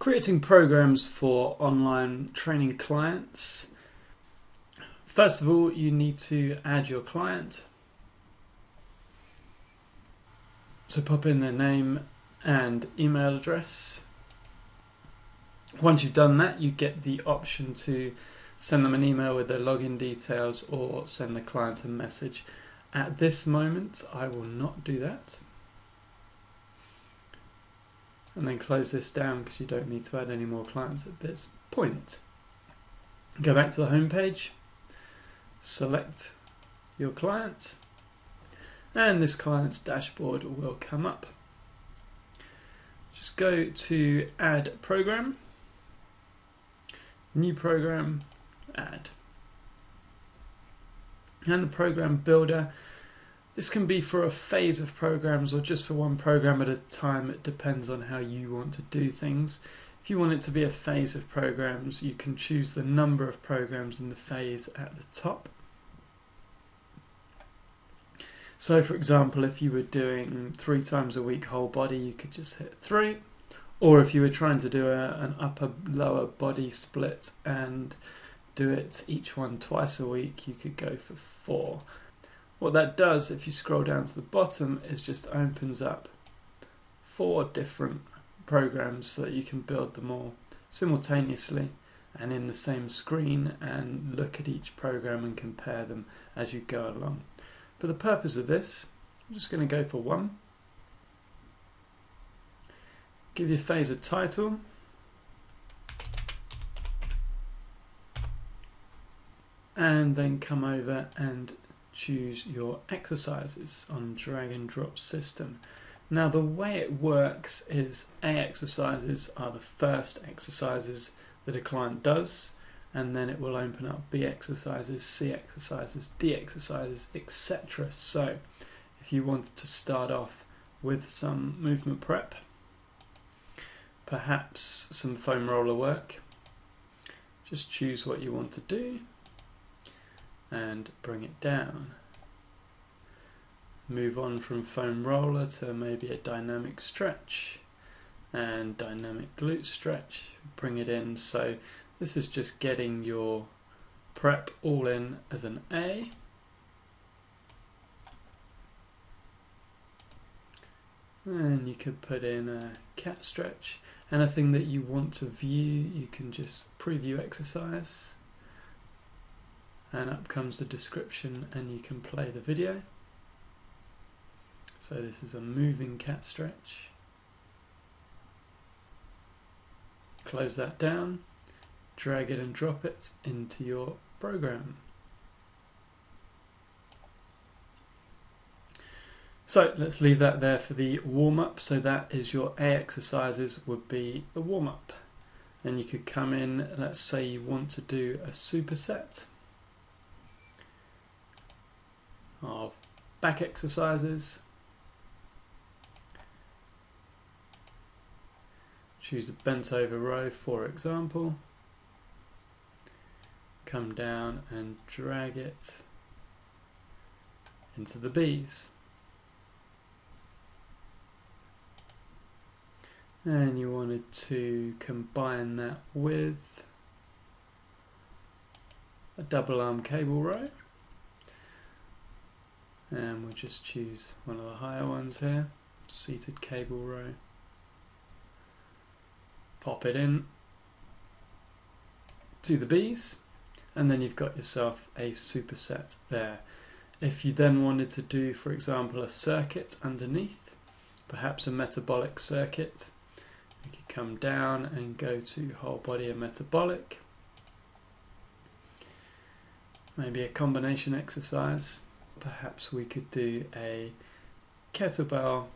Creating programs for online training clients. First of all, you need to add your client. So pop in their name and email address. Once you've done that, you get the option to send them an email with their login details or send the client a message. At this moment, I will not do that. And then close this down because you don't need to add any more clients at this point. Go back to the home page, select your client, and this client's dashboard will come up. Just go to Add Program, New Program, Add. And the program builder, this can be for a phase of programs or just for one program at a time. It depends on how you want to do things. If you want it to be a phase of programs, you can choose the number of programs in the phase at the top. So for example, if you were doing 3 times a week whole body, you could just hit 3. Or if you were trying to do an upper lower body split and do it each one twice a week, you could go for 4. What that does, if you scroll down to the bottom, is just opens up 4 different programs so that you can build them all simultaneously and in the same screen and look at each program and compare them as you go along. For the purpose of this, I'm just going to go for 1. Give your phase a title. And then come over and choose your exercises on drag and drop system. Now the way it works is A exercises are the first exercises that a client does, and then it will open up B exercises, C exercises, D exercises, etc. So if you wanted to start off with some movement prep, perhaps some foam roller work, just choose what you want to do and bring it down. Move on from foam roller to maybe a dynamic stretch and dynamic glute stretch. Bring it in. So this is just getting your prep all in as an A. And you could put in a cat stretch. Anything that you want to view, you can just preview exercise. And up comes the description and you can play the video. So this is a moving cat stretch. Close that down, drag it and drop it into your program. So let's leave that there for the warm-up. So that is your A exercises would be the warm-up. And you could come in, let's say you want to do a superset of back exercises. Choose a bent over row, for example. Come down and drag it into the B's. And you wanted to combine that with a double arm cable row. And we'll just choose one of the higher ones here, seated cable row. Pop it in to the B's, and then you've got yourself a superset there. If you then wanted to do, for example, a circuit underneath, perhaps a metabolic circuit, you could come down and go to whole body and metabolic. Maybe a combination exercise. Perhaps we could do a kettlebell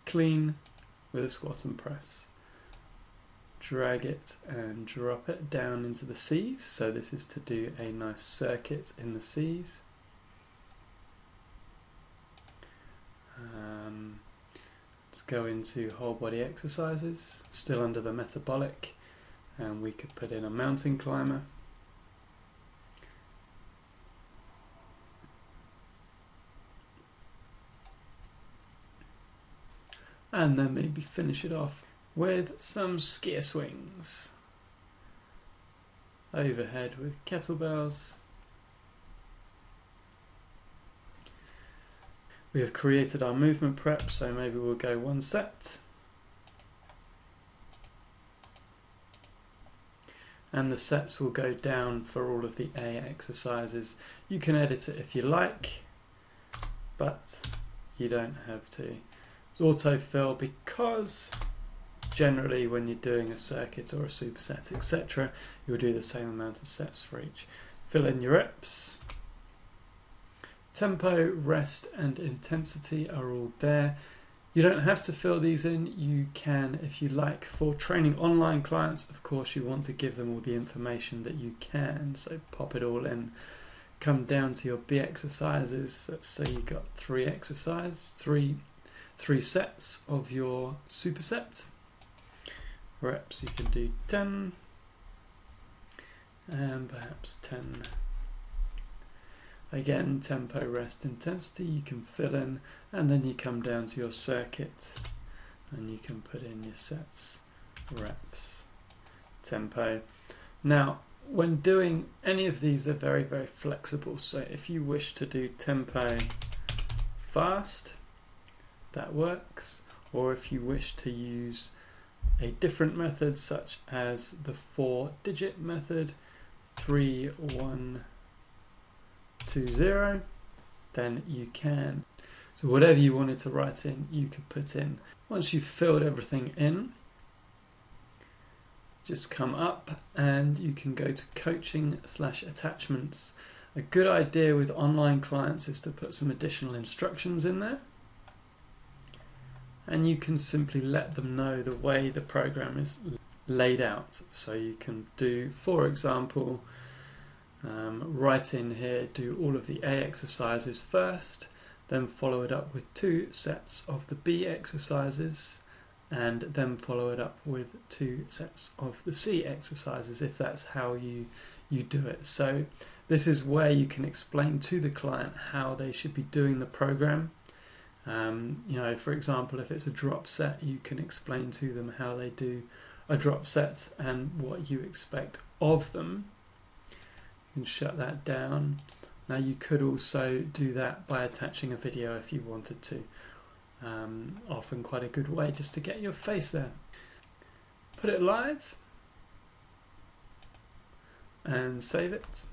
clean with a squat and press. Drag it and drop it down into the C's. So this is to do a nice circuit in the C's. Let's go into whole body exercises, still under the metabolic, and we could put in a mountain climber. And then maybe finish it off with some skier swings. Overhead with kettlebells. We have created our movement prep, so maybe we'll go 1 set. And the sets will go down for all of the A exercises. You can edit it if you like, but you don't have to. It's autofill because generally when you're doing a circuit or a superset, etc., you'll do the same amount of sets for each. Fill in your reps. Tempo, rest and intensity are all there. You don't have to fill these in, you can if you like. For training online clients, of course, you want to give them all the information that you can, so pop it all in. Come down to your B exercises. Let's say you got 3 exercises, three sets of your superset. Reps, you can do 10 and perhaps 10. Again, tempo, rest, intensity, you can fill in, and then you come down to your circuit and you can put in your sets, reps, tempo. Now, when doing any of these, they're very, very flexible. So if you wish to do tempo fast, that works. Or if you wish to use a different method, such as the 4-digit method, 3, 1, 2, 0, then you can. So whatever you wanted to write in, you could put in. Once you've filled everything in, just come up and you can go to coaching/attachments. A good idea with online clients is to put some additional instructions in there. And you can simply let them know the way the program is laid out. So you can do, for example, write in here, do all of the A exercises first, then follow it up with 2 sets of the B exercises, and then follow it up with 2 sets of the C exercises, if that's how you do it. So this is where you can explain to the client how they should be doing the program. You know, for example, if it's a drop set, you can explain to them how they do a drop set and what you expect of them. You can shut that down. Now you could also do that by attaching a video if you wanted to. Often quite a good way just to get your face there. Put it live and save it.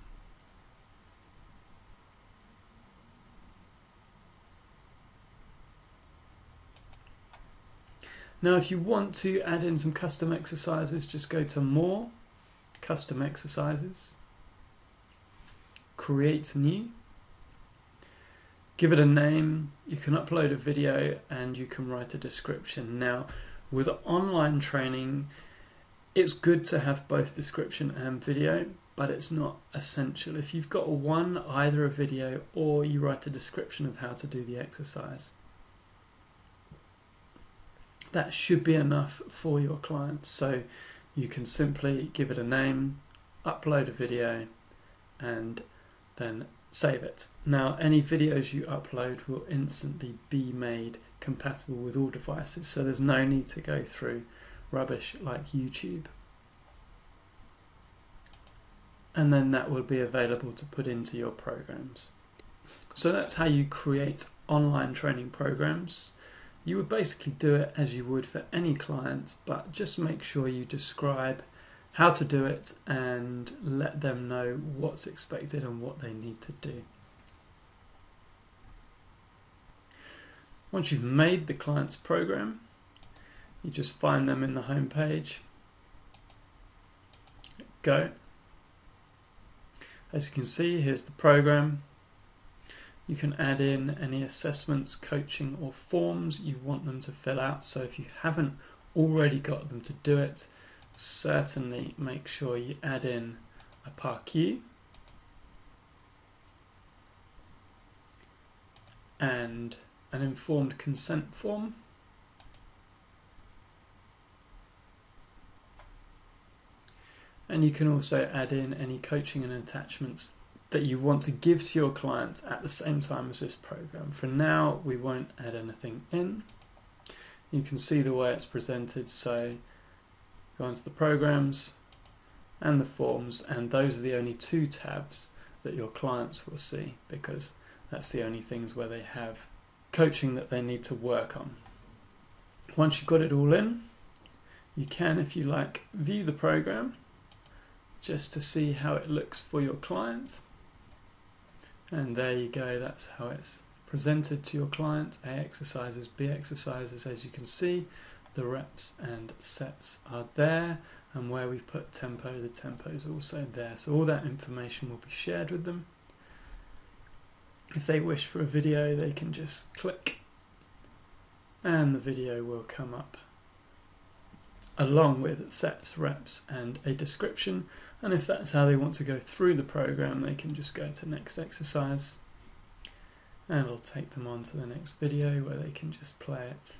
Now if you want to add in some custom exercises, just go to More, Custom Exercises, Create New, give it a name, you can upload a video and you can write a description. Now with online training, it's good to have both description and video, but it's not essential. If you've got one, either a video or you write a description of how to do the exercise, that should be enough for your clients. So you can simply give it a name, upload a video, and then save it. Now, any videos you upload will instantly be made compatible with all devices, so there's no need to go through rubbish like YouTube. And then that will be available to put into your programs. So that's how you create online training programs. You would basically do it as you would for any client, but just make sure you describe how to do it and let them know what's expected and what they need to do. Once you've made the client's program, you just find them in the home page. Go. As you can see, here's the program. You can add in any assessments, coaching or forms you want them to fill out. So if you haven't already got them to do it, certainly make sure you add in a PARQ and an informed consent form. And you can also add in any coaching and attachments that you want to give to your clients at the same time as this program. For now, we won't add anything in. you can see the way it's presented. So go into the programs and the forms, and those are the only two tabs that your clients will see, because that's the only things where they have coaching that they need to work on. Once you've got it all in, you can, if you like, view the program just to see how it looks for your clients. And there you go, that's how it's presented to your client. A exercises, B exercises, as you can see, the reps and sets are there, and where we put tempo, the tempo is also there. So all that information will be shared with them. If they wish for a video, they can just click and the video will come up along with sets, reps and a description. And if that's how they want to go through the program, they can just go to next exercise and it'll take them on to the next video where they can just play it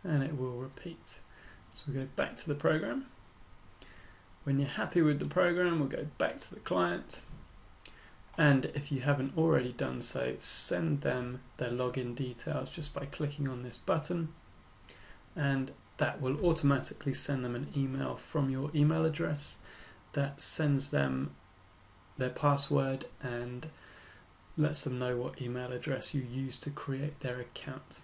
and it will repeat. So we go back to the program. When you're happy with the program, we'll go back to the client, and if you haven't already done so, send them their login details just by clicking on this button, and that will automatically send them an email from your email address that sends them their password and lets them know what email address you used to create their account.